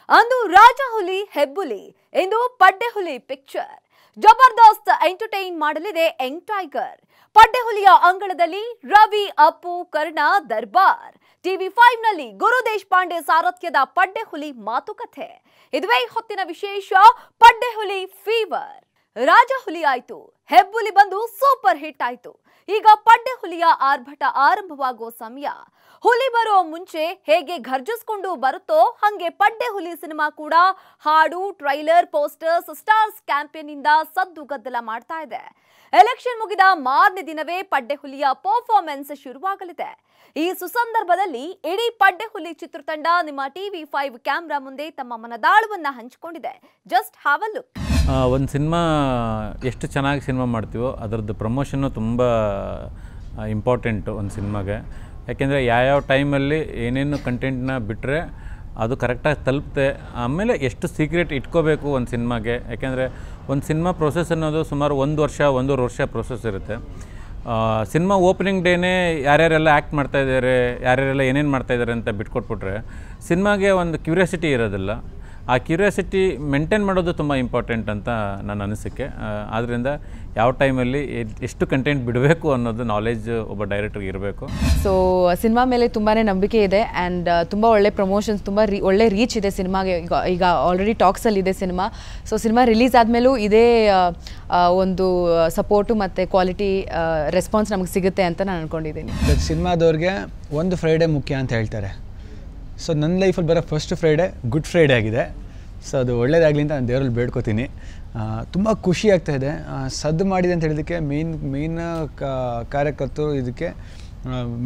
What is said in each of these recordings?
ಅಂದು ರಾಜಹುಲಿ ಹೆಬ್ಬುಲಿ ಇಂದು Paddehuli picture ಜಬರ್ದಸ್ತ್ entertain ಮಾಡಲಿದೆ Young tiger. ಪಡ್ಡೆಹುಲಿಯ ಅಂಗಳದಲ್ಲಿ ರವಿ ಅಪ್ಪು ಕರ್ಣ ದರ್ಬಾರ್. TV5 ನಲ್ಲಿ ಗುರು ದೇಶಪಾಂಡೆ ಸಾರಥ್ಯದ ಪಡ್ಡೆಹುಲಿ ಮಾತುಕತೆ. ಇದುವೇ ಹೊತ್ತಿನ ವಿಶೇಷ. ಪಡ್ಡೆಹುಲಿ ಫೀವರ್. ರಾಜಹುಲಿ ಆಯ್ತು, ಹೆಬ್ಬುಲಿ ಬಂದು ಸೂಪರ್ ಹಿಟ್ ಆಯ್ತು. ಈಗ ಪಡ್ಡೆಹುಲಿಯ ಆರ್ಭಟ ಆರಂಭವಾಗುವ ಸಮಯ. ಹುಲಿ ಬರೋ ಮುಂಚೆ ಹೇಗೆ ಘರ್ಜಿಸ್ಕೊಂಡು ಬರುತ್ತೋ ಹಂಗೆ ಪಡ್ಡೆಹುಲಿ ಸಿನಿಮಾ ಕೂಡ ಹಾಡು, ಟ್ರೈಲರ್, ಪೋಸ್ಟರ್ಸ್, ಸ್ಟಾರ್ಸ್ ಕ್ಯಾಂಪೇನ್ ಇಂದ ಸದ್ದು ಗದ್ದಲ ಮಾಡ್ತಾ ಇದೆ. ಎಲೆಕ್ಷನ್ ಮುಗಿದ ಮಾರನೇ ದಿನವೇ ಪಡ್ಡೆಹುಲಿಯ ಪರ್ಫಾರ್ಮೆನ್ಸ್ ಶುರುವಾಗಲಿದೆ. ಈ ಸುಸಂದರ್ಭದಲ್ಲಿ ಇಡೀ ಪಡ್ಡೆಹುಲಿ ಚಿತ್ರತಂಡ ನಿಮ್ಮ TV5 ಕ್ಯಾಮ್ರಾ ಮುಂದೆ ತಮ್ಮ ಮನದಾಳವನ್ನ ಹಂಚಿಕೊಂಡಿದೆ. Just have a look. ಒಂದು ಸಿನಿಮಾ ಎಷ್ಟು ಚೆನ್ನಾಗಿ ಸಿನಿಮಾ ಮಾಡ್ತೀವೋ ಅದರದ್ದು ಪ್ರಮೋಷನ್ನು ತುಂಬ ಇಂಪಾರ್ಟೆಂಟು ಒಂದು ಸಿನಿಮಾಗೆ. ಯಾಕೆಂದರೆ ಯಾವ್ಯಾವ ಟೈಮಲ್ಲಿ ಏನೇನು ಕಂಟೆಂಟ್ನ ಬಿಟ್ಟರೆ ಅದು ಕರೆಕ್ಟಾಗಿ ತಲುಪುತ್ತೆ. ಆಮೇಲೆ ಎಷ್ಟು ಸೀಕ್ರೆಟ್ ಇಟ್ಕೋಬೇಕು ಒಂದು ಸಿನಿಮಾಗೆ. ಯಾಕೆಂದರೆ ಒಂದು ಸಿನಿಮಾ ಪ್ರೊಸೆಸ್ ಅನ್ನೋದು ಸುಮಾರು 1-1.5 ವರ್ಷ ಪ್ರೊಸೆಸ್ ಇರುತ್ತೆ. ಸಿನಿಮಾ ಓಪನಿಂಗ್ ಡೇನೇ ಯಾರ್ಯಾರೆಲ್ಲ ಆ್ಯಕ್ಟ್ ಮಾಡ್ತಾಯಿದ್ದಾರೆ, ಯಾರ್ಯಾರೆಲ್ಲ ಏನೇನು ಮಾಡ್ತಾಯಿದ್ದಾರೆ ಅಂತ ಬಿಟ್ಕೊಟ್ಬಿಟ್ರೆ ಸಿನಿಮಾಗೆ ಒಂದು ಕ್ಯೂರಿಯಾಸಿಟಿ ಇರೋದಿಲ್ಲ. ಆ ಕ್ಯೂರಿಯಾಸಿಟಿ ಮೇಂಟೈನ್ ಮಾಡೋದು ತುಂಬ ಇಂಪಾರ್ಟೆಂಟ್ ಅಂತ ನನ್ನ ಅನಿಸಿಕೆ. ಆದ್ದರಿಂದ ಯಾವ ಟೈಮಲ್ಲಿ ಎಷ್ಟು ಕಂಟೆಂಟ್ ಬಿಡಬೇಕು ಅನ್ನೋದು ನಾಲೆಜ್ ಒಬ್ಬ ಡೈರೆಕ್ಟರ್ಗೆ ಇರಬೇಕು. ಸೊ ಸಿನಿಮಾ ಮೇಲೆ ತುಂಬಾ ನಂಬಿಕೆ ಇದೆ ಆ್ಯಂಡ್ ತುಂಬ ಒಳ್ಳೆ ಪ್ರಮೋಷನ್ಸ್, ತುಂಬ ಒಳ್ಳೆ ರೀಚ್ ಇದೆ ಸಿನಿಮಾಗೆ. ಈಗ ಆಲ್ರೆಡಿ ಟಾಕ್ಸಲ್ಲಿದೆ ಸಿನಿಮಾ. ಸೊ ಸಿನಿಮಾ ರಿಲೀಸ್ ಆದಮೇಲೂ ಇದೇ ಒಂದು ಸಪೋರ್ಟು ಮತ್ತು ಕ್ವಾಲಿಟಿ ರೆಸ್ಪಾನ್ಸ್ ನಮಗೆ ಸಿಗುತ್ತೆ ಅಂತ ನಾನು ಅಂದ್ಕೊಂಡಿದ್ದೀನಿ. ಸಿನಿಮಾದವ್ರಿಗೆ ಒಂದು ಫ್ರೈಡೇ ಮುಖ್ಯ ಅಂತ ಹೇಳ್ತಾರೆ. ಸೊ ನನ್ನ ಲೈಫಲ್ಲಿ ಬರೋ ಫಸ್ಟ್ ಫ್ರೈಡೇ ಗುಡ್ ಫ್ರೈಡೇ ಆಗಿದೆ. ಸೊ ಅದು ಒಳ್ಳೇದಾಗಲಿ ಅಂತ ನಾನು ದೇವರಲ್ಲಿ ಬೇಡ್ಕೋತೀನಿ. ತುಂಬ ಖುಷಿ ಆಗ್ತಾಯಿದೆ. ಸದ್ದು ಮಾಡಿದೆ ಅಂತ ಹೇಳಿದ್ದಕ್ಕೆ ಮೇನ್ ಕಾರ್ಯಕರ್ತರು, ಇದಕ್ಕೆ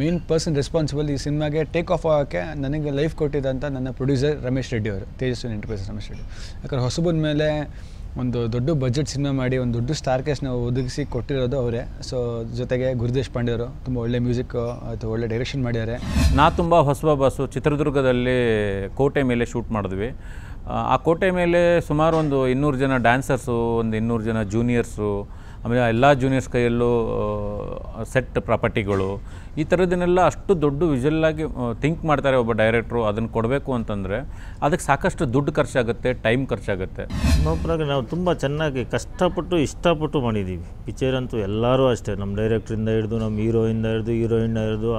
ಮೇನ್ ಪರ್ಸನ್ ರೆಸ್ಪಾನ್ಸಿಬಲ್ ಈ ಸಿನಿಮಾಗೆ ಟೇಕ್ ಆಫ್ ಆಗೋಕ್ಕೆ ನನಗೆ ಲೈಫ್ ಕೊಟ್ಟಿದ್ದಂಥ ನನ್ನ ಪ್ರೊಡ್ಯೂಸರ್ ರಮೇಶ್ ರೆಡ್ಡಿ ಅವರು, ತೇಜಸ್ವಿನಿ ಎಂಟರ್ಪ್ರೈಸಸ್ ರಮೇಶ್ ರೆಡ್ಡಿ. ಯಾಕಂದ್ರೆ ಹೊಸಬನ ಮೇಲೆ ಒಂದು ದೊಡ್ಡ ಬಜೆಟ್ ಸಿನಿಮಾ ಮಾಡಿ ಒಂದು ದೊಡ್ಡ ಸ್ಟಾರ್ ಕ್ಯಾಸ್ಟ್ನ ಒದಗಿಸಿ ಕೊಟ್ಟಿರೋದು ಅವರೇ. ಸೊ ಜೊತೆಗೆ ಗುರು ದೇಶಪಾಂಡೆ ಅವರು ತುಂಬ ಒಳ್ಳೆ ಮ್ಯೂಸಿಕ್ ಅಥವಾ ಒಳ್ಳೆ ಡೈರೆಕ್ಷನ್ ಮಾಡಿದ್ದಾರೆ. ನಾ ತುಂಬ ಹೊಸಬ ಬಸ್ಸು ಚಿತ್ರದುರ್ಗದಲ್ಲಿ ಕೋಟೆ ಮೇಲೆ ಶೂಟ್ ಮಾಡಿದ್ವಿ. ಆ ಕೋಟೆ ಮೇಲೆ ಸುಮಾರು ಒಂದು 200 ಜನ ಡ್ಯಾನ್ಸರ್ಸು, ಒಂದು 200 ಜನ ಜೂನಿಯರ್ಸು, ಆಮೇಲೆ ಎಲ್ಲ ಜೂನಿಯರ್ಸ್ ಕೈಯಲ್ಲೂ ಸೆಟ್ ಪ್ರಾಪರ್ಟಿಗಳು, ಈ ಥರದನ್ನೆಲ್ಲ ಅಷ್ಟು ದೊಡ್ಡ ವಿಜುವಲ್ಲಾಗಿ ಥಿಂಕ್ ಮಾಡ್ತಾರೆ ಒಬ್ಬ ಡೈರೆಕ್ಟ್ರು. ಅದನ್ನು ಕೊಡಬೇಕು ಅಂತಂದರೆ ಅದಕ್ಕೆ ಸಾಕಷ್ಟು ದುಡ್ಡು ಖರ್ಚಾಗುತ್ತೆ, ಟೈಮ್ ಖರ್ಚಾಗುತ್ತೆ. ಒಬ್ಬರಾಗ ನಾವು ತುಂಬ ಚೆನ್ನಾಗಿ ಕಷ್ಟಪಟ್ಟು ಇಷ್ಟಪಟ್ಟು ಮಾಡಿದ್ದೀವಿ ಪಿಕ್ಚರ್ ಅಂತೂ. ಎಲ್ಲರೂ ಅಷ್ಟೇ, ನಮ್ಮ ಡೈರೆಕ್ಟ್ರಿಂದ ಹಿಡಿದು, ನಮ್ಮ ಹೀರೋಯಿನ್ನ ಹಿಡಿದು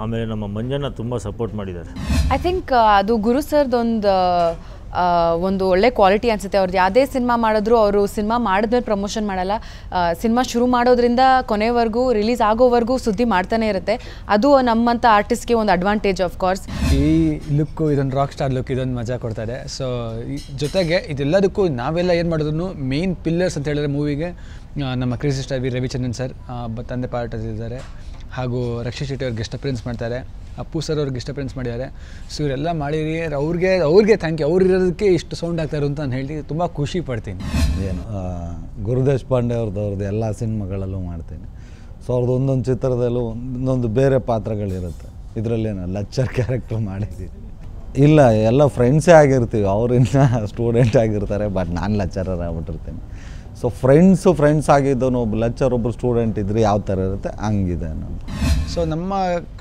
ಆಮೇಲೆ ನಮ್ಮ ಮಂಜಣ್ಣ ತುಂಬ ಸಪೋರ್ಟ್ ಮಾಡಿದ್ದಾರೆ. ಐ ಥಿಂಕ್ ಅದು ಗುರು ಸರ್ದೊಂದು ಒಂದು ಒಳ್ಳೆ ಕ್ವಾಲಿಟಿ ಅನಿಸುತ್ತೆ. ಅವ್ರದ್ದು ಯಾವುದೇ ಸಿನಿಮಾ ಮಾಡಿದ್ರು ಅವರು ಸಿನಿಮಾ ಮಾಡಿದ್ಮೇಲೆ ಪ್ರಮೋಷನ್ ಮಾಡಲ್ಲ. ಸಿನಿಮಾ ಶುರು ಮಾಡೋದ್ರಿಂದ ಕೊನೆವರೆಗೂ, ರಿಲೀಸ್ ಆಗೋವರೆಗೂ ಸುದ್ದಿ ಮಾಡ್ತಾನೆ ಇರುತ್ತೆ. ಅದು ನಮ್ಮಂಥ ಆರ್ಟಿಸ್ಟ್ಗೆ ಒಂದು ಅಡ್ವಾಂಟೇಜ್ ಆಫ್ ಕೋರ್ಸ್. ಈ ಲುಕ್ಕು, ಇದೊಂದು ರಾಕ್ ಸ್ಟಾರ್ ಲುಕ್, ಇದೊಂದು ಮಜಾ ಕೊಡ್ತಾರೆ. ಸೊ ಜೊತೆಗೆ ಇದೆಲ್ಲದಕ್ಕೂ ನಾವೆಲ್ಲ ಏನು ಮಾಡಿದ್ರು ಮೇನ್ ಪಿಲ್ಲರ್ಸ್ ಅಂತ ಹೇಳಿದ್ರೆ ಮೂವಿಗೆ ನಮ್ಮ crazy star V Ravichandran sir ತಂದೆ ಪಾರ್ಟಿದ್ದಾರೆ, ಹಾಗೂ ರಕ್ಷಿತ್ ಶೆಟ್ಟಿ ಅವ್ರು ಗೆಸ್ಟ್ ಅಪಿಯರೆನ್ಸ್ ಮಾಡ್ತಾರೆ, ಅಪ್ಪು ಸರ್ ಅವ್ರಿಗೆ ಗೆಸ್ಟ್ ಅಪಿಯರೆನ್ಸ್ ಮಾಡಿದ್ದಾರೆ. ಸೊ ಇವರೆಲ್ಲ ಮಾಡಿರಿ, ಅವ್ರಿಗೆ ಥ್ಯಾಂಕ್ ಯು. ಅವ್ರು ಇರೋದಕ್ಕೆ ಇಷ್ಟು ಸೌಂಡ್ ಆಗ್ತಾರೆ ಅಂತ ನಾನು ಹೇಳಿ ತುಂಬ ಖುಷಿ ಪಡ್ತೀನಿ. ಏನು ಗುರು ದೇಶಪಾಂಡೆ ಅವ್ರದ್ದು ಎಲ್ಲ ಸಿನಿಮಾಗಳಲ್ಲೂ ಮಾಡ್ತೀನಿ. ಸೊ ಅವ್ರದ್ದು ಒಂದೊಂದು ಚಿತ್ರದಲ್ಲೂ ಒಂದೊಂದು ಬೇರೆ ಪಾತ್ರಗಳಿರುತ್ತೆ. ಇದರಲ್ಲೇನು ಲೆಕ್ಚರ್ ಕ್ಯಾರೆಕ್ಟರ್ ಮಾಡಿದ್ದೀವಿ. ಇಲ್ಲ, ಎಲ್ಲ ಫ್ರೆಂಡ್ಸೇ ಆಗಿರ್ತೀವಿ. ಅವರಿನ್ನ ಸ್ಟೂಡೆಂಟ್ ಆಗಿರ್ತಾರೆ, ಬಟ್ ನಾನು ಲೆಕ್ಚರರ್ ಆಗ್ಬಿಟ್ಟಿರ್ತೀನಿ. ಸೊ ಫ್ರೆಂಡ್ಸ್ ಆಗಿದ್ದವನು ಒಬ್ಬ ಲೆಕ್ಚರ್, ಒಬ್ಬರು ಸ್ಟೂಡೆಂಟ್ ಇದ್ರೆ ಯಾವ ಥರ ಇರುತ್ತೆ ಹಂಗಿದೆ ನಾನು. ಸೊ ನಮ್ಮ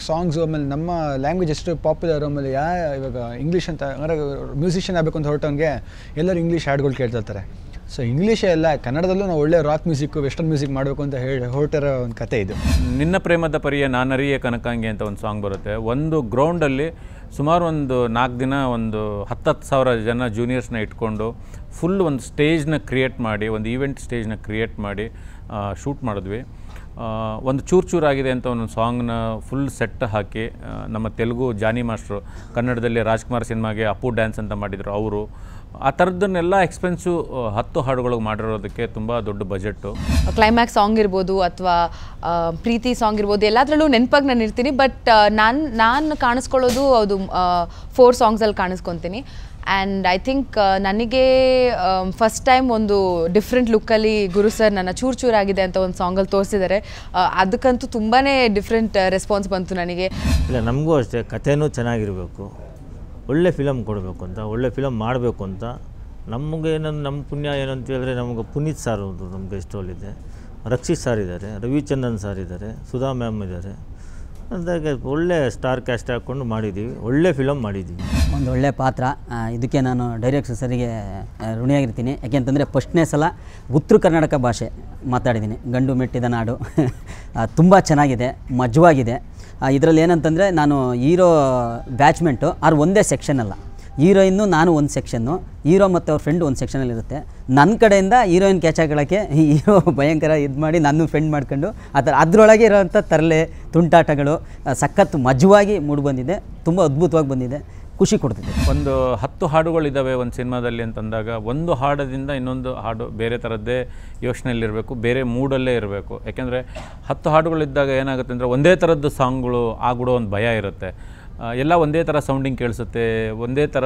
ಸಾಂಗ್ಸು, ಆಮೇಲೆ ನಮ್ಮ ಲ್ಯಾಂಗ್ವೇಜ್ ಎಷ್ಟು ಪಾಪ್ಯುಲರ್, ಆಮೇಲೆ ಇವಾಗ ಇಂಗ್ಲೀಷ್ ಅಂತ ಅಂದರೆ ಮ್ಯೂಸಿಷಿಯನ್ ಆಗಬೇಕು ಅಂತ ಹೊರಟವನಿಗೆ ಎಲ್ಲರೂ ಇಂಗ್ಲೀಷ್ ಹಾಡುಗಳು ಕೇಳ್ತಿರ್ತಾರೆ. ಸೊ ಇಂಗ್ಲೀಷೇ ಎಲ್ಲ, ಕನ್ನಡದಲ್ಲೂ ನಾವು ಒಳ್ಳೆ ರಾಕ್ ಮ್ಯೂಸಿಕ್ಕು, ವೆಸ್ಟರ್ನ್ ಮ್ಯೂಸಿಕ್ ಮಾಡಬೇಕು ಅಂತ ಹೊರಟಿರೋ ಒಂದು ಕತೆ ಇದು. ನಿನ್ನ ಪ್ರೇಮದ ಪರಿಯ ನಾನರಿಯೇ ಕನಕಾಂಗಿ ಅಂತ ಒಂದು ಸಾಂಗ್ ಬರುತ್ತೆ. ಒಂದು ಗ್ರೌಂಡಲ್ಲಿ ಸುಮಾರು ಒಂದು 4 ದಿನ ಒಂದು 10,000 ಜನ ಜೂನಿಯರ್ಸ್ನ ಇಟ್ಕೊಂಡು ಫುಲ್ ಒಂದು ಸ್ಟೇಜ್ನ ಕ್ರಿಯೇಟ್ ಮಾಡಿ, ಒಂದು ಈವೆಂಟ್ ಸ್ಟೇಜ್ನ ಕ್ರಿಯೇಟ್ ಮಾಡಿ ಶೂಟ್ ಮಾಡಿದ್ವಿ. ಒಂದು ಚೂರಾಗಿದೆ ಅಂತ ಒಂದು ಸಾಂಗ್ನ ಫುಲ್ ಸೆಟ್ ಹಾಕಿ, ನಮ್ಮ ತೆಲುಗು ಜಾನಿ ಮಾಸ್ಟ್ರು, ಕನ್ನಡದಲ್ಲಿ ರಾಜ್ಕುಮಾರ್ ಸಿನಿಮಾಗೆ ಅಪ್ಪು ಡ್ಯಾನ್ಸ್ ಅಂತ ಮಾಡಿದರು ಅವರು. ಆ ಥರದನ್ನೆಲ್ಲ ಎಕ್ಸ್ಪೆನ್ಸಿವ್ 10 ಹಾಡುಗಳಿಗೆ ಮಾಡಿರೋದಕ್ಕೆ ತುಂಬ ದೊಡ್ಡ ಬಜೆಟ್ಟು. ಕ್ಲೈಮ್ಯಾಕ್ಸ್ ಸಾಂಗ್ ಇರ್ಬೋದು ಅಥವಾ ಪ್ರೀತಿ ಸಾಂಗ್ ಇರ್ಬೋದು, ಎಲ್ಲದರಲ್ಲೂ ನೆನಪಾಗಿ ನಾನು ಇರ್ತೀನಿ. ಬಟ್ ನಾನು ಕಾಣಿಸ್ಕೊಳ್ಳೋದು ಅದು 4 ಸಾಂಗ್ಸಲ್ಲಿ ಕಾಣಿಸ್ಕೊತೀನಿ. ಆ್ಯಂಡ್ ಐ ಥಿಂಕ್ ನನಗೆ ಫಸ್ಟ್ ಟೈಮ್ ಒಂದು ಡಿಫ್ರೆಂಟ್ ಲುಕ್ಕಲ್ಲಿ ಗುರು ಸರ್ ನನ್ನ ಚೂರಾಗಿದೆ ಅಂತ ಒಂದು ಸಾಂಗಲ್ಲಿ ತೋರಿಸಿದ್ದಾರೆ. ಅದಕ್ಕಂತೂ ತುಂಬಾ ಡಿಫ್ರೆಂಟ್ ರೆಸ್ಪಾನ್ಸ್ ಬಂತು ನನಗೆ. ಇಲ್ಲ, ನಮಗೂ ಅಷ್ಟೇ, ಕಥೆನೂ ಚೆನ್ನಾಗಿರಬೇಕು, ಒಳ್ಳೆ ಫಿಲಮ್ ಕೊಡಬೇಕು ಅಂತ, ಒಳ್ಳೆ ಫಿಲಮ್ ಮಾಡಬೇಕು ಅಂತ. ನಮಗೆ ನಮ್ಮ ಪುಣ್ಯ ಏನಂತ ಹೇಳಿದ್ರೆ, ನಮಗೆ ಪುನೀತ್ ಸಾರ್ ನಮಗೆ ಇಷ್ಟೊಳ್ಳಿದೆ, ರಕ್ಷಿತ್ ಸಾರ್ ಇದ್ದಾರೆ, ರವಿಚಂದ್ರನ್ ಸಾರ್ ಇದ್ದಾರೆ, ಸುಧಾ ಮ್ಯಾಮ್ ಇದ್ದಾರೆ, ಅಂದಾಗ ಒಳ್ಳೆ ಸ್ಟಾರ್ ಕ್ಯಾಸ್ಟ್ ಹಾಕ್ಕೊಂಡು ಮಾಡಿದ್ದೀವಿ, ಒಳ್ಳೆ ಫಿಲಮ್ ಮಾಡಿದ್ದೀವಿ. ಒಂದು ಒಳ್ಳೆಯ ಪಾತ್ರ. ಇದಕ್ಕೆ ನಾನು ಡೈರೆಕ್ಟರ್ ಸರಿಗೆ ಋಣಿಯಾಗಿರ್ತೀನಿ. ಯಾಕೆಂತಂದರೆ ಫಸ್ಟ್ನೇ ಸಲ ಉತ್ತರ ಕರ್ನಾಟಕ ಭಾಷೆ ಮಾತಾಡಿದ್ದೀನಿ. ಗಂಡು ಮೆಟ್ಟಿದ ನಾಡು ತುಂಬ ಚೆನ್ನಾಗಿದೆ, ಮಜವಾಗಿದೆ. ಇದರಲ್ಲಿ ಏನಂತಂದರೆ ನಾನು ಹೀರೋ ಬ್ಯಾಚ್ಮೆಂಟು ಅವ್ರು ಒಂದೇ ಸೆಕ್ಷನ್ ಅಲ್ಲ, ಹೀರೋಯಿನ್ನು ನಾನು ಒಂದು ಸೆಕ್ಷನ್ನು, ಹೀರೋ ಮತ್ತು ಅವ್ರ ಫ್ರೆಂಡ್ ಒಂದು ಸೆಕ್ಷನಲ್ಲಿರುತ್ತೆ. ನನ್ನ ಕಡೆಯಿಂದ ಹೀರೋಯಿನ್ ಕ್ಯಾಚ್ ಹಾಕೊಳ್ಳೋಕ್ಕೆ ಹೀರೋ ಭಯಂಕರ ಇದು ಮಾಡಿ ನನ್ನ ಫ್ರೆಂಡ್ ಮಾಡ್ಕೊಂಡು ಆ ಥರ ಅದರೊಳಗೆ ಇರೋವಂಥ ತರಲೆ ತುಂಟಾಟಗಳು ಸಖತ್ ಮಜವಾಗಿ ಮೂಡಿಬಂದಿದೆ. ತುಂಬ ಅದ್ಭುತವಾಗಿ ಬಂದಿದೆ, ಖುಷಿ ಕೊಡ್ತಿದೆ. ಒಂದು 10 ಹಾಡುಗಳಿದ್ದಾವೆ ಒಂದು ಸಿನಿಮಾದಲ್ಲಿ ಅಂತಂದಾಗ ಒಂದು ಹಾಡದಿಂದ ಇನ್ನೊಂದು ಹಾಡು ಬೇರೆ ಥರದ್ದೇ ಯೋಚನೆಯಲ್ಲಿರಬೇಕು, ಬೇರೆ ಮೂಡಲ್ಲೇ ಇರಬೇಕು. ಯಾಕೆಂದರೆ 10 ಹಾಡುಗಳಿದ್ದಾಗ ಏನಾಗುತ್ತೆ ಅಂದರೆ ಒಂದೇ ಥರದ್ದು ಸಾಂಗ್ಗಳು ಆಗ್ಬಿಡೋ ಒಂದು ಭಯ ಇರುತ್ತೆ. ಎಲ್ಲ ಒಂದೇ ಥರ ಸೌಂಡಿಂಗ್ ಕೇಳಿಸುತ್ತೆ, ಒಂದೇ ಥರ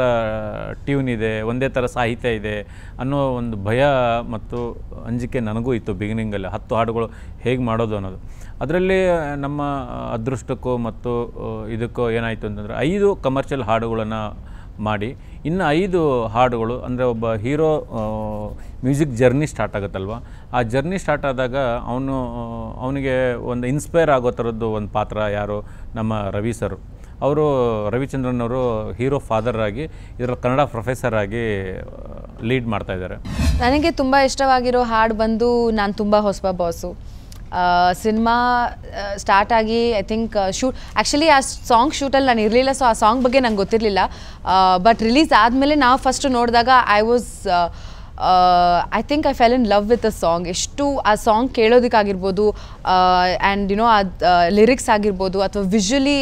ಟ್ಯೂನ್ ಇದೆ, ಒಂದೇ ಥರ ಸಾಹಿತ್ಯ ಇದೆ ಅನ್ನೋ ಒಂದು ಭಯ ಮತ್ತು ಅಂಜಿಕೆ ನನಗೂ ಇತ್ತು ಬಿಗಿನಿಂಗಲ್ಲಿ. 10 ಹಾಡುಗಳು ಹೇಗೆ ಮಾಡೋದು ಅನ್ನೋದು. ಅದರಲ್ಲಿ ನಮ್ಮ ಅದೃಷ್ಟಕ್ಕೂ ಮತ್ತು ಇದಕ್ಕೂ ಏನಾಯಿತು ಅಂತಂದರೆ 5 ಕಮರ್ಷಿಯಲ್ ಹಾಡುಗಳನ್ನು ಮಾಡಿ ಇನ್ನು 5 ಹಾಡುಗಳು ಅಂದರೆ ಒಬ್ಬ ಹೀರೋ ಮ್ಯೂಸಿಕ್ ಜರ್ನಿ ಸ್ಟಾರ್ಟ್ ಆಗುತ್ತಲ್ವ, ಆ ಜರ್ನಿ ಸ್ಟಾರ್ಟ್ ಆದಾಗ ಅವನಿಗೆ ಒಂದು ಇನ್ಸ್ಪೈರ್ ಆಗೋ ಥರದ್ದು ಒಂದು ಪಾತ್ರ ಯಾರು, ನಮ್ಮ ರವಿ ಸರ್. ಅವರು ರವಿಚಂದ್ರನ್ ಅವರು ಹೀರೋ ಫಾದರ್ ಆಗಿ ಇದರ ಕನ್ನಡ ಪ್ರೊಫೆಸರ್ ಆಗಿ ಲೀಡ್ ಮಾಡ್ತಾಯಿದ್ದಾರೆ. ನನಗೆ ತುಂಬ ಇಷ್ಟವಾಗಿರೋ ಹಾಡು ಬಂದು ನಾನು ತುಂಬ ಹೊಸಬ ಬಾಸು. ಸಿನಿಮಾ ಸ್ಟಾರ್ಟ್ ಆಗಿ ಐ ಥಿಂಕ್ ಆ್ಯಕ್ಚುಲಿ ಆ ಸಾಂಗ್ ಶೂಟಲ್ಲಿ ನಾನು ಇರಲಿಲ್ಲ, ಸೊ ಆ ಸಾಂಗ್ ಬಗ್ಗೆ ನಂಗೆ ಗೊತ್ತಿರಲಿಲ್ಲ. ಬಟ್ ರಿಲೀಸ್ ಆದಮೇಲೆ ನಾವು ಫಸ್ಟ್ ನೋಡಿದಾಗ I think I fell in love with a song. ಎಷ್ಟು ಆ ಸಾಂಗ್ ಕೇಳೋದಕ್ಕಾಗಿರ್ಬೋದು ಆ್ಯಂಡ್ ಯುನೋ ಅದು ಲಿರಿಕ್ಸ್ ಆಗಿರ್ಬೋದು ಅಥವಾ ವಿಜುವಲಿ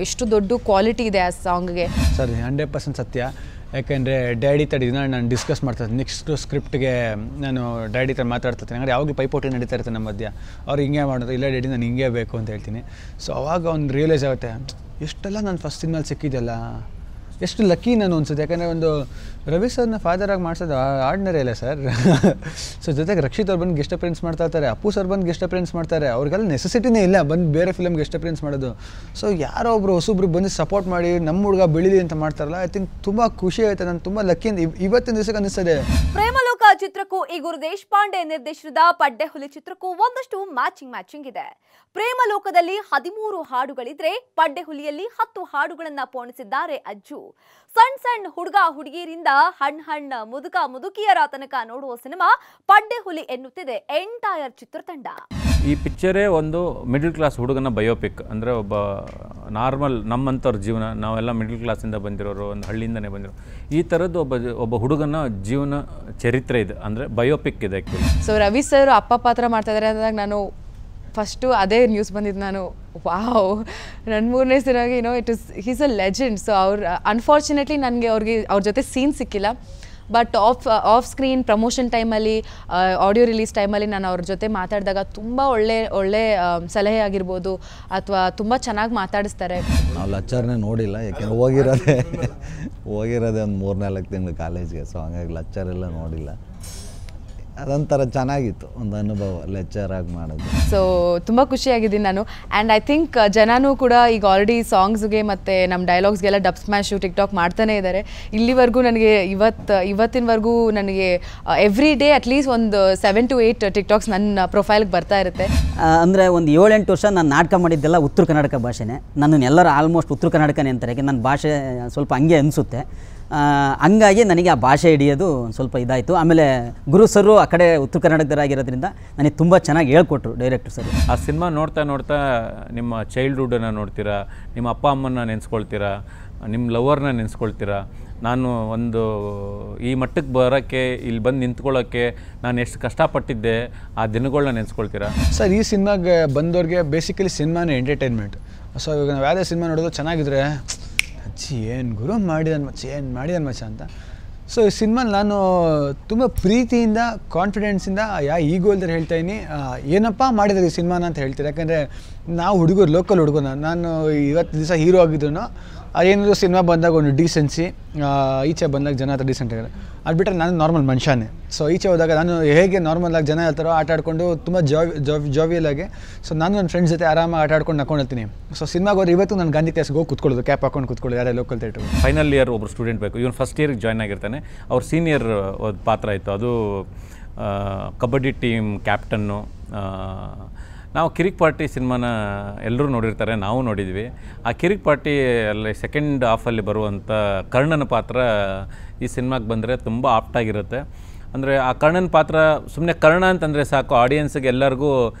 ಎಷ್ಟು ದೊಡ್ಡ ಕ್ವಾಲಿಟಿ ಇದೆ ಆ ಸಾಂಗ್ಗೆ. ಸರ್ 100% ಸತ್ಯ. ಯಾಕೆಂದರೆ ಡ್ಯಾಡಿ ದಿನ ನಾನು ಡಿಸ್ಕಸ್ ಮಾಡ್ತಾಯಿದ್ದೆ ನೆಕ್ಸ್ಟ್ ಸ್ಕ್ರಿಪ್ಟ್ಗೆ. ನಾನು ಡ್ಯಾಡಿ ಥರ ಮಾತಾಡ್ತಿರ್ತೀನಿ, ಅಂದರೆ ಯಾವಾಗಲೂ ಪೈಪೋಟಿ ನಡೀತಾ ಇರ್ತಾರೆ ನಮ್ಮ ಮಧ್ಯ. ಅವ್ರು ಹಿಂಗೆ ಮಾಡೋದು, ಇಲ್ಲ ಡ್ಯಾಡಿ ನಾನು ಹಿಂಗೆ ಬೇಕು ಅಂತ ಹೇಳ್ತೀನಿ. ಸೊ ಅವಾಗ ಒಂದು ರಿಯಲೈಸ್ ಆಗುತ್ತೆ, ಎಷ್ಟೆಲ್ಲ ನಾನು ಫಸ್ಟ್ ಸಿನಿಮಾಲಿ ಸಿಕ್ಕಿದ್ದೆಲ್ಲ, ಎಷ್ಟು ಲಕ್ಕಿ ನಾನು ಅನ್ಸುತ್ತೆ. ಯಾಕಂದರೆ ಒಂದು ರವಿ ಸರ್ನ ಫಾದರಾಗಿ ಮಾಡಿಸೋದು ಆರ್ಡಿನರಿ ಅಲ್ಲ ಸರ್. ಸೊ ಜೊತೆಗೆ ರಕ್ಷಿತ್ ಅವ್ರು ಬಂದು ಗೆಸ್ಟ್ ಅಪಿಯರೆನ್ಸ್ ಮಾಡ್ತಾ ಇರ್ತಾರೆ, ಅಪ್ಪು ಸರ್ ಬಂದು ಗೆಸ್ಟ್ ಅಪಿಯರೆನ್ಸ್ ಮಾಡ್ತಾರೆ. ಅವ್ರಿಗೆಲ್ಲ ನೆಸೆಸಿಟಿನೇ ಇಲ್ಲ ಬಂದು ಬೇರೆ ಫಿಲಮ್ ಗೆಸ್ಟ್ ಅಪಿಯರೆನ್ಸ್ ಮಾಡೋದು. ಸೊ ಯಾರೋ ಒಬ್ಬರು ಹೊಸೊಬ್ರು ಬಂದು ಸಪೋರ್ಟ್ ಮಾಡಿ ನಮ್ಮ ಹುಡುಗ ಬೆಳೀಲಿ ಅಂತ ಮಾಡ್ತಾರಲ್ಲ, ಐ ಥಿಂಕ್ ತುಂಬ ಖುಷಿ ಆಯ್ತು. ನಾನು ತುಂಬ ಲಕ್ಕಿ ಅಂತ ಇವತ್ತಿನ ದಿವಸಕ್ಕೆ ಅನ್ನಿಸ್ತದೆ. ಪ್ರೇಮಲೋಕ ಚಿತ್ರಕ್ಕೂ ಈ ಗುರು ದೇಶಪಾಂಡೆ ನಿರ್ದೇಶನದ ಪಡ್ಡೆಹುಲಿ ಚಿತ್ರಕ್ಕೂ ಒಂದಷ್ಟು ಮ್ಯಾಚಿಂಗ್ ಇದೆ. ಪ್ರೇಮಲೋಕದಲ್ಲಿ 13 ಹಾಡುಗಳಿದ್ರೆ ಪಡ್ಡೆಹುಲಿಯಲ್ಲಿ 10 ಹಾಡುಗಳನ್ನ ಪೋಣಿಸಿದ್ದಾರೆ ಅಜ್ಜು. ಸಣ್ಣ ಹುಡುಗ ಹುಡುಗಿಯರಿಂದ ಹಣ್ಣ ಮುದುಕಿಯರ ತನಕ ನೋಡುವ ಸಿನಿಮಾ ಪಡ್ಡೆಹುಲಿ ಎನ್ನುತ್ತಿದೆ ಎಂಟೈರ್ ಚಿತ್ರತಂಡ. ಈ ಪಿಕ್ಚರೇ ಒಂದು ಮಿಡಲ್ ಕ್ಲಾಸ್ ಹುಡುಗನ ಬಯೋಪಿಕ್. ಅಂದರೆ ಒಬ್ಬ ನಾರ್ಮಲ್ ನಮ್ಮಂಥವ್ರ ಜೀವನ, ನಾವೆಲ್ಲ ಮಿಡಲ್ ಕ್ಲಾಸಿಂದ ಬಂದಿರೋರು, ಒಂದು ಹಳ್ಳಿಯಿಂದನೇ ಬಂದಿರೋ ಈ ಥರದ್ದು ಒಬ್ಬ ಹುಡುಗನ ಜೀವನ ಚರಿತ್ರೆ ಇದೆ, ಅಂದರೆ ಬಯೋಪಿಕ್ ಇದೆ. ಸೊ ರವಿ ಸರ್ ಅಪ್ಪ ಪಾತ್ರ ಮಾಡ್ತಾ ಇದ್ದಾರೆ ಅಂದಾಗ ನಾನು ಫಸ್ಟು ಅದೇ ನ್ಯೂಸ್ ಬಂದಿದ್ದು. ನಾನು ವಾವ್, ನನ್ನ 3ನೇ ಸಿನಿಮಾಗೆ ಹೀಸ್ ಅ ಲೆಜೆಂಡ್. ಸೊ ಅನ್ಫಾರ್ಚುನೇಟ್ಲಿ ನನಗೆ ಅವ್ರ ಜೊತೆ ಸೀನ್ ಸಿಕ್ಕಿಲ್ಲ. ಬಟ್ ಆಫ್ ಸ್ಕ್ರೀನ್ ಪ್ರಮೋಷನ್ ಟೈಮಲ್ಲಿ, ಆಡಿಯೋ ರಿಲೀಸ್ ಟೈಮಲ್ಲಿ ನಾನು ಅವ್ರ ಜೊತೆ ಮಾತಾಡಿದಾಗ ತುಂಬ ಒಳ್ಳೆ ಸಲಹೆ ಆಗಿರ್ಬೋದು ಅಥವಾ ತುಂಬ ಚೆನ್ನಾಗಿ ಮಾತಾಡಿಸ್ತಾರೆ. ನಾವು ಲಚ್ಚರ್ನೇ ನೋಡಿಲ್ಲ, ಯಾಕೆಂದ್ರೆ ಹೋಗಿರೋದೇ ಒಂದು 3-4 ತಿಂಗಳು ಕಾಲೇಜ್ಗೆ. ಸೊ ಹಂಗಾಗಿ ಲೆಕ್ಚರ್ ಎಲ್ಲ ನೋಡಿಲ್ಲ. ಅದೊಂಥರ ಚೆನ್ನಾಗಿತ್ತು, ಒಂದು ಅನುಭವ ಲೆಕ್ಚರ್ ಆಗಿ ಮಾಡೋದು. ಸೊ ತುಂಬ ಖುಷಿಯಾಗಿದ್ದೀನಿ ನಾನು. ಆ್ಯಂಡ್ ಐ ಥಿಂಕ್ ಜನನೂ ಕೂಡ ಈಗ ಆಲ್ರೆಡಿ ಸಾಂಗ್ಸ್ಗೆ ಮತ್ತು ನಮ್ಮ ಡೈಲಾಗ್ಸ್ಗೆಲ್ಲ ಡಬ್ ಸ್ಮ್ಯಾಶು ಟಿಕ್ಟಾಕ್ ಮಾಡ್ತಾನೆ ಇದ್ದಾರೆ. ಇಲ್ಲಿವರೆಗೂ ನನಗೆ ಇವತ್ತಿನವರೆಗೂ ನನಗೆ ಎವ್ರಿ ಡೇ ಅಟ್ಲೀಸ್ಟ್ ಒಂದು 7 to 8 ಟಿಕ್ಟಾಕ್ಸ್ ನನ್ನ ಪ್ರೊಫೈಲ್ಗೆ ಬರ್ತಾ ಇರುತ್ತೆ. ಅಂದರೆ ಒಂದು 7-8 ವರ್ಷ ನಾನು ನಾಟಕ ಮಾಡಿದ್ದೆಲ್ಲ ಉತ್ತರ ಕರ್ನಾಟಕ ಭಾಷೆನೇ. ನನ್ನನ್ನು ಎಲ್ಲರೂ ಆಲ್ಮೋಸ್ಟ್ ಉತ್ತರ ಕರ್ನಾಟಕನೇ ಅಂತಾರೆ, ಯಾಕೆ ನನ್ನ ಭಾಷೆ ಸ್ವಲ್ಪ ಹಂಗೆ ಅನಿಸುತ್ತೆ. ಹಂಗಾಗಿ ನನಗೆ ಆ ಭಾಷೆ ಹಿಡಿಯೋದು ಸ್ವಲ್ಪ ಇದಾಯಿತು. ಆಮೇಲೆ ಗುರು ಸರು ಆ ಕಡೆ ಉತ್ತರ ಕರ್ನಾಟಕದರಾಗಿರೋದ್ರಿಂದ ನನಗೆ ತುಂಬ ಚೆನ್ನಾಗಿ ಹೇಳ್ಕೊಟ್ರು ಡೈರೆಕ್ಟರ್ ಸರ್. ಆ ಸಿನಿಮಾ ನೋಡ್ತಾ ನಿಮ್ಮ ಚೈಲ್ಡ್ಹುಡ್ಡನ್ನು ನೋಡ್ತೀರಾ, ನಿಮ್ಮ ಅಪ್ಪ ಅಮ್ಮನ ನೆನೆಸ್ಕೊಳ್ತೀರಾ, ನಿಮ್ಮ ಲವರ್ನ ನೆನೆಸ್ಕೊಳ್ತೀರಾ. ನಾನು ಒಂದು ಈ ಮಟ್ಟಕ್ಕೆ ಬರೋಕ್ಕೆ, ಇಲ್ಲಿ ಬಂದು ನಿಂತ್ಕೊಳ್ಳೋಕ್ಕೆ ನಾನು ಎಷ್ಟು ಕಷ್ಟಪಟ್ಟಿದ್ದೆ ಆ ದಿನಗಳನ್ನ ನೆನೆಸ್ಕೊಳ್ತೀರಾ. ಸರ್ ಈ ಸಿನಿಮಾಗೆ ಬಂದವ್ರಿಗೆ ಬೇಸಿಕಲಿ ಸಿನಿಮಾನೇ ಎಂಟರ್ಟೈನ್ಮೆಂಟ್. ಸೊ ಇವಾಗ ನಾವು ಯಾವುದೇ ಸಿನಿಮಾ ನೋಡೋದು ಚೆನ್ನಾಗಿದ್ರೆ ಏನು ಗುರು ಮಾಡಿದಾನೆ ಮಚ್ಚ ಅಂತ. ಸೊ ಈ ಸಿನಿಮಾಲಿ ನಾನು ತುಂಬ ಪ್ರೀತಿಯಿಂದ ಕಾನ್ಫಿಡೆನ್ಸಿಂದ ಈಗೋ ಇಲ್ದರೆ ಹೇಳ್ತಾಯಿನಿ, ಏನಪ್ಪ ಮಾಡಿದ್ದಾರೆ ಈ ಸಿನಿಮಾನ ಅಂತ ಹೇಳ್ತೀರಿ. ಯಾಕಂದರೆ ನಾವು ಲೋಕಲ್ ಹುಡುಗರು, ನಾನು ಇವತ್ತು ದಿವಸ ಹೀರೋ ಆಗಿದ್ರು ಅದೇನಾದರೂ ಸಿನಿಮಾ ಬಂದಾಗ ಒಂದು ಡೀಸೆನ್ಸಿ, ಈಚೆ ಬಂದಾಗ ಜನ ಹತ್ರ ಡೀಸೆಂಟ್ ಆಗಿರೋ ಅದು ಬಿಟ್ಟರೆ ನಾನು ನಾರ್ಮಲ್ ಮನುಷ್ಯನೇ. ಸೊ ಈಚೆ ಹೋದಾಗ ನಾನು ಹೇಗೆ ನಾರ್ಮಲಾಗಿ ಜನ ಹೇಳ್ತಾರೋ ಆಟ ಆಡ್ಕೊಂಡು ತುಂಬ ಜಾವಿಯಲಾಗಿ, ಸೊ ನಾನು ನನ್ನ ಫ್ರೆಂಡ್ಸ್ ಜೊತೆ ಆರಾಮಾಗಿ ಆಟ ಆಡ್ಕೊಂಡು ನಕ್ಕೊಂಡಿರ್ತೀನಿ. ಸೊ ಸಿನಿಮಾಗೆ ಹೋದ್ರೆ ಇವತ್ತು ನಾನು ಗಾಂಧಿ ಕ್ಲಾಸ್ಗೆ ಹೋಗಿ ಕೂತ್ಕೊಳ್ಳೋದು, ಕ್ಯಾಪ್ ಹಾಕೊಂಡು ಕೂತ್ಕೊಳ್ಳೋದು ಯಾರೇ ಲೋಕಲ್ ಥಿಯೇಟ್ರ್. ಫೈನಲ್ ಇಯರ್ ಒಬ್ಬರು ಸ್ಟೂಡೆಂಟ್ ಬೇಕು, ಇವನು ಫಸ್ಟ್ ಇಯರ್ಗೆ ಜಾಯ್ನ್ ಆಗಿರ್ತಾನೆ. ಅವ್ರ ಸೀನಿಯರ್ ಒಂದು ಪಾತ್ರ ಇತ್ತು, ಅದು ಕಬಡ್ಡಿ ಟೀಮ್ ಕ್ಯಾಪ್ಟನ್ನು. ನಾವು ಕಿರಿಕ್ ಪಾರ್ಟಿ ಸಿನಿಮಾನ ಎಲ್ಲರೂ ನೋಡಿರ್ತಾರೆ, ನಾವು ನೋಡಿದ್ವಿ. ಆ ಕಿರಿಕ್ ಪಾರ್ಟಿ ಅಲ್ಲಿ ಸೆಕೆಂಡ್ ಹಾಫಲ್ಲಿ ಬರುವಂಥ ಕರ್ಣನ ಪಾತ್ರ ಈ ಸಿನಿಮಾಗೆ ಬಂದರೆ ತುಂಬ ಆಪ್ಟಾಗಿರುತ್ತೆ. ಅಂದರೆ ಆ ಕರ್ಣನ ಪಾತ್ರ ಸುಮ್ಮನೆ ಕರ್ಣ ಅಂತಂದರೆ ಸಾಕು, ಆಡಿಯನ್ಸ್ಗೆ ಎಲ್ಲರಿಗೂ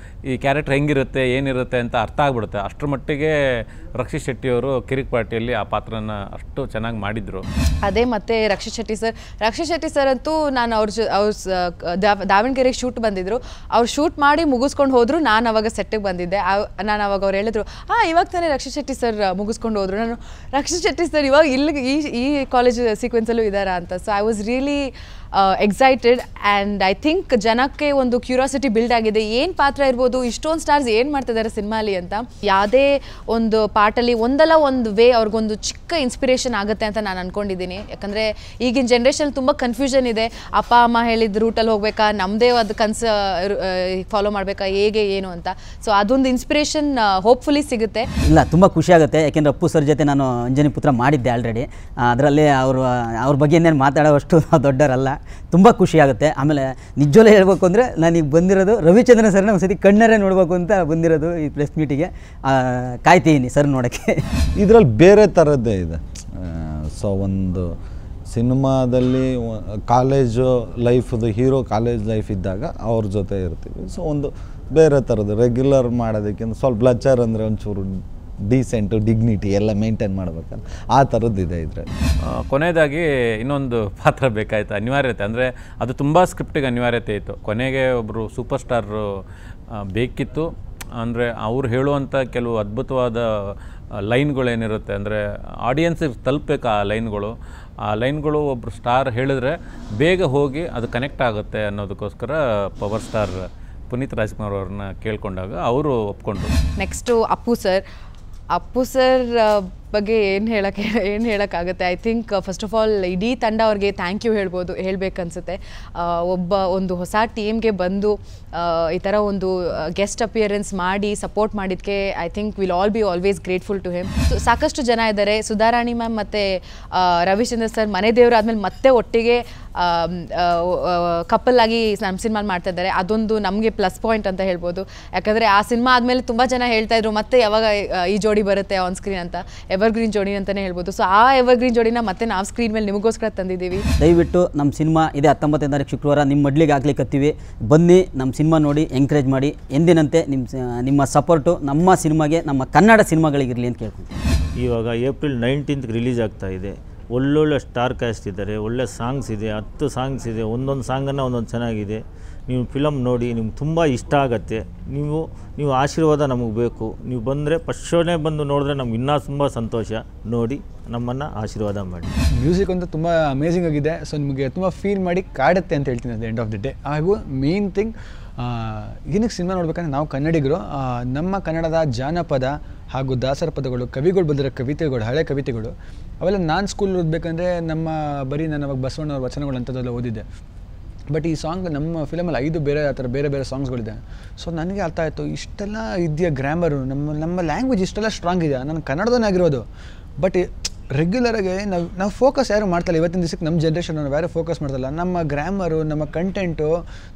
ಈ ಕ್ಯಾರೆಕ್ಟರ್ ಹೆಂಗಿರುತ್ತೆ ಏನಿರುತ್ತೆ ಅಂತ ಅರ್ಥ ಆಗ್ಬಿಡುತ್ತೆ. ಅಷ್ಟರ ಮಟ್ಟಿಗೆ ರಕ್ಷಿತ್ ಶೆಟ್ಟಿಯವರು ಕಿರಿಕ್ ಪಾರ್ಟಿಯಲ್ಲಿ ಆ ಪಾತ್ರನ ಅಷ್ಟು ಚೆನ್ನಾಗಿ ಮಾಡಿದರು. ಅದೇ ಮತ್ತು ರಕ್ಷಿತ್ ಶೆಟ್ಟಿ ಸರ್ ಅಂತೂ ನಾನು ಅವ್ರ ದಾವಣಗೆರೆಗೆ ಶೂಟ್ ಬಂದಿದ್ದರು. ಅವ್ರು ಶೂಟ್ ಮಾಡಿ ಮುಗಿಸ್ಕೊಂಡು ಹೋದರು. ನಾನು ಅವಾಗ ಸೆಟ್ಟಿಗೆ ಬಂದಿದ್ದೆ. ನಾನು ಅವಾಗ ಅವ್ರು ಹೇಳಿದ್ರು, ಇವಾಗ ತಾನೇ ರಕ್ಷಿತ್ ಶೆಟ್ಟಿ ಸರ್ ಮುಗಿಸ್ಕೊಂಡು ಹೋದರು. ನಾನು ರಕ್ಷಿತ್ ಶೆಟ್ಟಿ ಸರ್ ಇವಾಗ ಇಲ್ಲಿಗೆ ಈ ಕಾಲೇಜ್ ಸೀಕ್ವೆನ್ಸಲ್ಲೂ ಇದ್ದಾರಾ ಅಂತ. So I was really excited and I think ಜನಕ್ಕೆ ಒಂದು ಕ್ಯೂರಿಯಾಸಿಟಿ ಬಿಲ್ಡ್ ಆಗಿದೆ, ಏನು ಪಾತ್ರ ಇರ್ಬೋದು, ಇಷ್ಟೊಂದು ಸ್ಟಾರ್ಸ್ ಏನು ಮಾಡ್ತಿದ್ದಾರೆ ಸಿನಿಮಾಲಿ ಅಂತ. ಯಾವುದೇ ಒಂದು ಪಾರ್ಟಲ್ಲಿ ಒಂದಲ್ಲ ಒಂದು ವೇ ಅವ್ರಿಗೊಂದು ಚಿಕ್ಕ ಇನ್ಸ್ಪಿರೇಷನ್ ಆಗುತ್ತೆ ಅಂತ ನಾನು ಅಂದ್ಕೊಂಡಿದ್ದೀನಿ. ಯಾಕಂದರೆ ಈಗಿನ ಜನ್ರೇಷನ್ ತುಂಬ ಕನ್ಫ್ಯೂಷನ್ ಇದೆ. ಅಪ್ಪ ಅಮ್ಮ ಹೇಳಿದ ರೂಟಲ್ಲಿ ಹೋಗ್ಬೇಕಾ, ನಮ್ಮದೇ ಅದು ಕನಸು ಫಾಲೋ ಮಾಡಬೇಕಾ, ಹೇಗೆ ಏನು ಅಂತ. ಸೊ ಅದೊಂದು ಇನ್ಸ್ಪಿರೇಷನ್ ಹೋಪ್ಫುಲಿ ಸಿಗುತ್ತೆ. ಇಲ್ಲ, ತುಂಬ ಖುಷಿಯಾಗುತ್ತೆ. ಯಾಕೆಂದರೆ ಅಪ್ಪು ಸರ್ ಜೊತೆ ನಾನು ಅಂಜನಿ ಪುತ್ರ ಮಾಡಿದ್ದೆ ಆಲ್ರೆಡಿ. ಅದರಲ್ಲಿ ಅವ್ರ ಬಗ್ಗೆ ಇನ್ನೇನು ಮಾತಾಡೋವಷ್ಟು ದೊಡ್ಡರಲ್ಲ. ತುಂಬ ಖುಷಿಯಾಗುತ್ತೆ. ಆಮೇಲೆ ನಿಜವಲ್ಲೇ ಹೇಳ್ಬೇಕು ಅಂದರೆ ನನಗೆ ಬಂದಿರೋದು ರವಿಚಂದ್ರನ್ ಸರ್ನ ಒಂದು ಸತಿ ಕಣ್ಣರೇ ನೋಡಬೇಕು ಅಂತ ಬಂದಿರೋದು ಈ ಪ್ರೆಸ್ ಮೀಟಿಗೆ. ಕಾಯ್ತೀನಿ ಸರ್ ನೋಡೋಕ್ಕೆ. ಇದರಲ್ಲಿ ಬೇರೆ ಥರದ್ದೇ ಇದೆ. ಸೊ ಒಂದು ಸಿನಿಮಾದಲ್ಲಿ ಕಾಲೇಜು ಲೈಫದು ಹೀರೋ ಕಾಲೇಜ್ ಲೈಫ್ ಇದ್ದಾಗ ಅವ್ರ ಜೊತೆ ಇರ್ತೀವಿ. ಸೊ ಒಂದು ಬೇರೆ ಥರದ್ದು ರೆಗ್ಯುಲರ್ ಮಾಡೋದಕ್ಕಿಂತ ಸ್ವಲ್ಪ ಲಚ್ಚರ್ ಅಂದರೆ ಒಂಚೂರು ಡೀಸೆಂಟು ಡಿಗ್ನಿಟಿ ಎಲ್ಲ ಮೇಂಟೈನ್ ಮಾಡ್ಬೇಕಲ್ಲ, ಆ ಥರದ್ದಿದೆ ಇದರಲ್ಲಿ. ಕೊನೆಯದಾಗಿ ಇನ್ನೊಂದು ಪಾತ್ರ ಬೇಕಾಯಿತು, ಅನಿವಾರ್ಯತೆ. ಅಂದರೆ ಅದು ತುಂಬ ಸ್ಕ್ರಿಪ್ಟಿಗೆ ಅನಿವಾರ್ಯತೆ ಇತ್ತು. ಕೊನೆಗೆ ಒಬ್ಬರು ಸೂಪರ್ ಸ್ಟಾರು ಬೇಕಿತ್ತು. ಅಂದರೆ ಅವ್ರು ಹೇಳುವಂಥ ಕೆಲವು ಅದ್ಭುತವಾದ ಲೈನ್ಗಳೇನಿರುತ್ತೆ, ಅಂದರೆ ಆಡಿಯನ್ಸಿಗೆ ತಲುಪಬೇಕು ಆ ಲೈನ್ಗಳು ಒಬ್ಬರು ಸ್ಟಾರ್ ಹೇಳಿದ್ರೆ ಬೇಗ ಹೋಗಿ ಅದು ಕನೆಕ್ಟ್ ಆಗುತ್ತೆ ಅನ್ನೋದಕ್ಕೋಸ್ಕರ ಪವರ್ ಸ್ಟಾರ್ ಪುನೀತ್ ರಾಜ್ಕುಮಾರ್ ಅವ್ರನ್ನ ಕೇಳ್ಕೊಂಡಾಗ ಅವರು ಒಪ್ಕೊಂಡ್ರು. ನೆಕ್ಸ್ಟು ಅಪ್ಪು ಸರ್ ಬಗ್ಗೆ ಏನು ಹೇಳೋಕ್ಕಾಗುತ್ತೆ. I think first of all ಇಡೀ ತಂಡ ಅವ್ರಿಗೆ ಥ್ಯಾಂಕ್ ಯು ಹೇಳಬೇಕನ್ಸುತ್ತೆ. ಒಂದು ಹೊಸ ಟೀಮ್ಗೆ ಬಂದು ಈ ಥರ ಒಂದು ಗೆಸ್ಟ್ ಅಪಿಯರೆನ್ಸ್ ಮಾಡಿ ಸಪೋರ್ಟ್ ಮಾಡಿದ್ದಕ್ಕೆ I think will all be always grateful to him. ಸಾಕಷ್ಟು ಜನ ಇದ್ದಾರೆ. ಸುಧಾರಾಣಿ ಮ್ಯಾಮ್ ಮತ್ತು ರವಿಚಂದ್ರ ಸರ್ ಮನೆ ದೇವರು ಆದಮೇಲೆ ಮತ್ತೆ ಒಟ್ಟಿಗೆ ಕಪಲ್ ಆಗಿ ನಮ್ಮ ಸಿನಿಮಾ ಮಾಡ್ತಾ ಇದ್ದಾರೆ. ಅದೊಂದು ನಮಗೆ ಪ್ಲಸ್ ಪಾಯಿಂಟ್ ಅಂತ ಹೇಳ್ಬೋದು. ಯಾಕಂದರೆ ಆ ಸಿನಿಮಾ ಆದಮೇಲೆ ತುಂಬ ಜನ ಹೇಳ್ತಾಯಿದ್ರು ಮತ್ತೆ ಯಾವಾಗ ಈ ಜೋಡಿ ಬರುತ್ತೆ ಆನ್ ಸ್ಕ್ರೀನ್ ಅಂತ. ಎವರ್ಗ್ರೀನ್ ಜೋಡಿ ಅಂತಲೇ ಹೇಳ್ಬೋದು. ಸೊ ಆ ಎವರ್ಗ್ರೀನ್ ಜೋಡಿನ ಮತ್ತೆ ನಾವು ಸ್ಕ್ರೀನ್ ಮೇಲೆ ನಿಮಗೋಸ್ಕರ ತಂದಿದ್ದೀವಿ. ದಯವಿಟ್ಟು ನಮ್ಮ ಸಿನಿಮಾ ಇದೆ 19ನೇ ತಾರೀಕು ಶುಕ್ರವಾರ ನಿಮ್ಮ ಮಡ್ಲಿಗೆ ಹಾಕ್ಲಿಕ್ಕತ್ತೀವಿ. ಬನ್ನಿ ನಮ್ಮ ಸಿನಿಮಾ ನೋಡಿ ಎಂಕರೇಜ್ ಮಾಡಿ. ಎಂದಿನಂತೆ ನಿಮ್ಮ ಸಪೋರ್ಟು ನಮ್ಮ ಸಿನಿಮಾಗೆ, ನಮ್ಮ ಕನ್ನಡ ಸಿನಿಮಾಗಳಿಗಿರಲಿ ಅಂತ ಕೇಳ್ಕೊತೀನಿ. ಇವಾಗ ಏಪ್ರಿಲ್ 19th ರಿಲೀಸ್ ಆಗ್ತಾ ಇದೆ. ಒಳ್ಳೊಳ್ಳೆ ಸ್ಟಾರ್ ಕ್ಯಾಸ್ಟ್ ಇದ್ದಾರೆ, ಒಳ್ಳೆ ಸಾಂಗ್ಸ್ ಇದೆ, 10 ಸಾಂಗ್ಸ್ ಇದೆ. ಒಂದೊಂದು ಸಾಂಗನ್ನು ಒಂದೊಂದು ಚೆನ್ನಾಗಿದೆ. ನೀವು ಫಿಲಮ್ ನೋಡಿ, ನಿಮ್ಗೆ ತುಂಬ ಇಷ್ಟ ಆಗುತ್ತೆ. ನೀವು ಆಶೀರ್ವಾದ ನಮಗೆ ಬೇಕು. ನೀವು ಬಂದರೆ ಫಸ್ಟ್ ಶೋನೇ ಬಂದು ನೋಡಿದ್ರೆ ನಮ್ಗೆ ಇನ್ನೂ ತುಂಬ ಸಂತೋಷ. ನೋಡಿ ನಮ್ಮನ್ನು ಆಶೀರ್ವಾದ ಮಾಡಿ. ಮ್ಯೂಸಿಕ್ ಅಂತೂ ತುಂಬ ಅಮೇಝಿಂಗ್ ಆಗಿದೆ. ಸೊ ನಿಮಗೆ ತುಂಬ ಫೀಲ್ ಮಾಡಿ ಕಾಡುತ್ತೆ ಅಂತ ಹೇಳ್ತೀನಿ at the end of the day. ಹಾಗೂ ಮೇನ್ ಥಿಂಗ್ ಏನಕ್ಕೆ ಸಿನಿಮಾ ನೋಡ್ಬೇಕಂದ್ರೆ ನಾವು ಕನ್ನಡಿಗರು ನಮ್ಮ ಕನ್ನಡದ ಜಾನಪದ ಹಾಗೂ ದಾಸರ ಪದಗಳು, ಕವಿಗಳು ಬರೆದಿರೋ ಕವಿತೆಗಳು, ಹಳೆ ಕವಿತೆಗಳು ಅವೆಲ್ಲ ನಾನು ಸ್ಕೂಲ್ ಓದಬೇಕಂದ್ರೆ ನಾನು ಅವಾಗ ಬಸವಣ್ಣವ್ರ ವಚನಗಳು ಅಂಥದ್ದೆಲ್ಲ ಓದಿದ್ದೆ. ಬಟ್ ಈ ಸಾಂಗ್ ನಮ್ಮ ಫಿಲಮಲ್ಲಿ 5 ಬೇರೆ ಆ ಥರ ಬೇರೆ ಬೇರೆ ಸಾಂಗ್ಸ್ಗಳಿದೆ. ಸೊ ನನಗೆ ಅರ್ಥ ಆಯಿತು, ಇಷ್ಟೆಲ್ಲ ಇದೆಯಾ ಗ್ರಾಮರು, ನಮ್ಮ ಲ್ಯಾಂಗ್ವೇಜ್ ಇಷ್ಟೆಲ್ಲ ಸ್ಟ್ರಾಂಗ್ ಇದೆ. ನಾನು ಕನ್ನಡದವೇ ಆಗಿರೋದು. ಬಟ್ ರೆಗ್ಯುಲರಾಗಿ ನಾವು ಫೋಕಸ್ ಯಾರು ಮಾಡ್ತಾಯಿಲ್ಲ. ಇವತ್ತಿನ ದಿವಸಕ್ಕೆ ನಮ್ಮ ಜನ್ರೇಷನ್ ನಾವು ಯಾರು ಫೋಕಸ್ ಮಾಡ್ತಾಯಿಲ್ಲ. ನಮ್ಮ ಗ್ರಾಮರು, ನಮ್ಮ ಕಂಟೆಂಟು,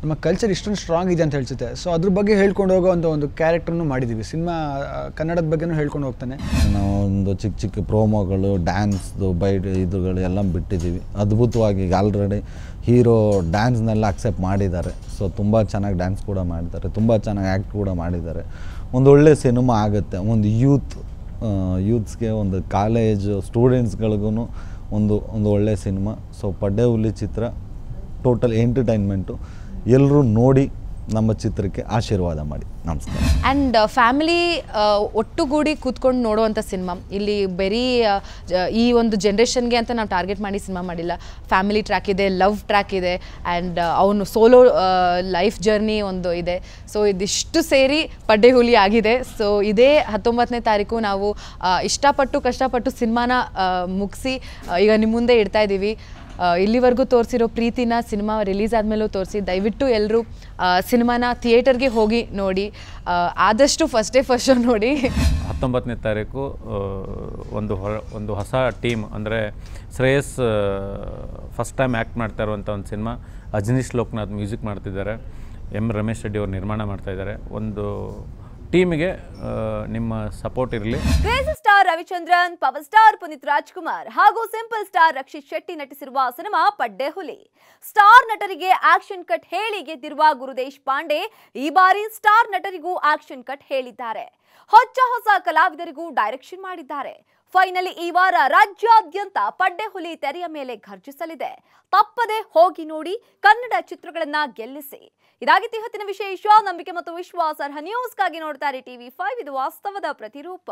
ನಮ್ಮ ಕಲ್ಚರ್ ಇಷ್ಟೊಂದು ಸ್ಟ್ರಾಂಗ್ ಇದೆ ಅಂತ ಹೇಳ್ಸುತ್ತೆ. ಸೊ ಅದ್ರ ಬಗ್ಗೆ ಹೇಳ್ಕೊಂಡು ಹೋಗೋ ಒಂದು ಕ್ಯಾರೆಕ್ಟರ್ನು ಮಾಡಿದ್ದೀವಿ. ಸಿನಿಮಾ ಕನ್ನಡದ ಬಗ್ಗೆನೂ ಹೇಳ್ಕೊಂಡು ಹೋಗ್ತಾನೆ. ನಾವು ಒಂದು ಚಿಕ್ಕ ಪ್ರೋಮೋಗಳು, ಡ್ಯಾನ್ಸ್ದು ಇದುಗಳು ಎಲ್ಲ ಬಿಟ್ಟಿದ್ದೀವಿ. ಅದ್ಭುತವಾಗಿ ಈಗ ಆಲ್ರೆಡಿ ಹೀರೋ ಡ್ಯಾನ್ಸ್ನೆಲ್ಲ ಅಕ್ಸೆಪ್ಟ್ ಮಾಡಿದ್ದಾರೆ. ಸೊ ತುಂಬ ಚೆನ್ನಾಗಿ ಡ್ಯಾನ್ಸ್ ಕೂಡ ಮಾಡಿದ್ದಾರೆ, ತುಂಬ ಚೆನ್ನಾಗಿ ಆ್ಯಕ್ಟ್ ಕೂಡ ಮಾಡಿದ್ದಾರೆ. ಒಂದು ಒಳ್ಳೆ ಸಿನಿಮಾ ಆಗುತ್ತೆ. ಒಂದು ಯೂತ್ಸ್ಗೆ, ಒಂದು ಕಾಲೇಜು ಸ್ಟೂಡೆಂಟ್ಸ್ಗಳಿಗೂ ಒಂದು ಒಳ್ಳೆಯ ಸಿನಿಮಾ. ಸೊ ಪಡ್ಡೆ ಹುಲಿ ಚಿತ್ರ ಟೋಟಲ್ ಎಂಟರ್ಟೈನ್ಮೆಂಟು. ಎಲ್ಲರೂ ನೋಡಿ ನಮ್ಮ ಚಿತ್ರಕ್ಕೆ ಆಶೀರ್ವಾದ ಮಾಡಿ. ನಮಸ್ಕಾರ. ಆ್ಯಂಡ್ ಫ್ಯಾಮಿಲಿ ಒಟ್ಟುಗೂಡಿ ಕೂತ್ಕೊಂಡು ನೋಡುವಂಥ ಸಿನಿಮಾ. ಇಲ್ಲಿ ಬರೀ ಈ ಒಂದು ಜನ್ರೇಷನ್ಗೆ ಅಂತ ನಾವು ಟಾರ್ಗೆಟ್ ಮಾಡಿ ಸಿನಿಮಾ ಮಾಡಿಲ್ಲ. ಫ್ಯಾಮಿಲಿ ಟ್ರ್ಯಾಕ್ ಇದೆ, ಲವ್ ಟ್ರ್ಯಾಕ್ ಇದೆ, ಆ್ಯಂಡ್ ಅವನು ಸೋಲೋ ಲೈಫ್ ಜರ್ನಿ ಒಂದು ಇದೆ. ಸೊ ಇದಿಷ್ಟು ಸೇರಿ ಪಡ್ಡೆ ಹುಲಿ ಆಗಿದೆ. ಸೊ ಇದೇ 19ನೇ ತಾರೀಕು ನಾವು ಕಷ್ಟಪಟ್ಟು ಸಿನಿಮಾನ ಮುಗಿಸಿ ಈಗ ನಿಮ್ಮ ಮುಂದೆ ಇಡ್ತಾ ಇದ್ದೀವಿ. ಇಲ್ಲಿವರೆಗೂ ತೋರಿಸಿರೋ ಪ್ರೀತಿನ ಸಿನಿಮಾ ರಿಲೀಸ್ ಆದಮೇಲೂ ತೋರಿಸಿ. ದಯವಿಟ್ಟು ಎಲ್ಲರೂ ಸಿನಿಮಾನ ಥಿಯೇಟರ್ಗೆ ಹೋಗಿ ನೋಡಿ. ಆದಷ್ಟು ಫಸ್ಟ್ ಶೋ ನೋಡಿ. 19ನೇ ತಾರೀಕು ಒಂದು ಹೊಸ ಟೀಮ್, ಅಂದರೆ ಶ್ರೇಯಸ್ ಫಸ್ಟ್ ಟೈಮ್ ಆ್ಯಕ್ಟ್ ಮಾಡ್ತಾ ಇರುವಂಥ ಒಂದು ಸಿನಿಮಾ. ಅಜನೀಶ್ ಲೋಕನಾಥ್ ಮ್ಯೂಸಿಕ್ ಮಾಡ್ತಿದ್ದಾರೆ. ರಮೇಶ್ ರೆಡ್ಡಿ ಅವರು ನಿರ್ಮಾಣ ಮಾಡ್ತಾಯಿದ್ದಾರೆ. ಒಂದು ಟೀಮಿಗೆ ನಿಮ್ಮ ಸಪೋರ್ಟ್ ಇರಲಿ. Crazy star Ravichandran, power star Puneeth Rajkumar ಹಾಗೂ ಸಿಂಪಲ್ ಸ್ಟಾರ್ ರಕ್ಷಿತ್ ಶೆಟ್ಟಿ ನಟಿಸಿರುವ cinema Padde Huli. Star ನಟರಿಗೆ action cut ಹೇಳಿ ಗೆದ್ದಿರುವ ಗುರುದೇಶ್ ಪಾಂಡೆ ಈ ಬಾರಿ ಸ್ಟಾರ್ ನಟರಿಗೂ ಆಕ್ಷನ್ ಕಟ್ ಹೇಳಿದ್ದಾರೆ. ಹೊಸ ಕಲಾವಿದರಿಗೂ ಡೈರೆಕ್ಷನ್ ಮಾಡಿದ್ದಾರೆ. ಫೈನಲಿ ಈ ವಾರ ರಾಜ್ಯಾದ್ಯಂತ ಪಡ್ಡೆ ಹುಲಿ ತೆರೆಯ ಮೇಲೆ ಘರ್ಜಿಸಲಿದೆ. ತಪ್ಪದೆ ಹೋಗಿ ನೋಡಿ, ಕನ್ನಡ ಚಿತ್ರಗಳನ್ನ ಗೆಲ್ಲಿಸಿ. ಇದಾಗಿತ್ತು ಇವತ್ತಿನ ವಿಶೇಷ. ನಂಬಿಕೆ ಮತ್ತು ವಿಶ್ವಾಸಾರ್ಹ ನ್ಯೂಸ್ಗಾಗಿ ನೋಡ್ತಾರೆ TV5, ಇದು ವಾಸ್ತವದ ಪ್ರತಿರೂಪ.